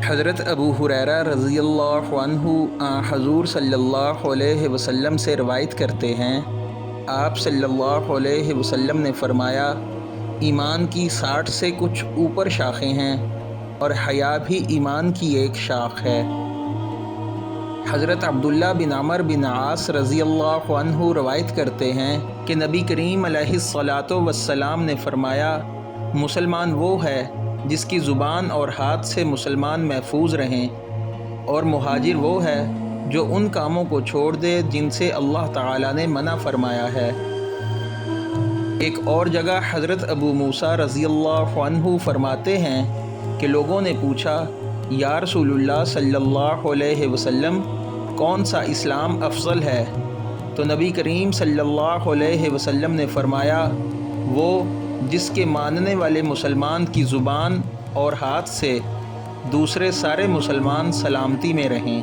حضرت ابو ہریرہ رضی اللہ عنہ حضور صلی اللہ علیہ وسلم سے روایت کرتے ہیں، آپ صلی اللہ علیہ وسلم نے فرمایا، ایمان کی 60 سے کچھ اوپر شاخیں ہیں اور حیا بھی ایمان کی ایک شاخ ہے۔ حضرت عبداللہ بن عمر بن عاص رضی اللہ عنہ روایت کرتے ہیں کہ نبی کریم علیہ الصلاۃ والسلام نے فرمایا، مسلمان وہ ہے جس کی زبان اور ہاتھ سے مسلمان محفوظ رہیں، اور مہاجر وہ ہے جو ان کاموں کو چھوڑ دے جن سے اللہ تعالیٰ نے منع فرمایا ہے۔ ایک اور جگہ حضرت ابو موسیٰ رضی اللہ عنہ فرماتے ہیں کہ لوگوں نے پوچھا، یا رسول اللہ صلی اللہ علیہ وسلم، کون سا اسلام افضل ہے؟ تو نبی کریم صلی اللہ علیہ وسلم نے فرمایا، وہ جس کے ماننے والے مسلمان کی زبان اور ہاتھ سے دوسرے سارے مسلمان سلامتی میں رہیں۔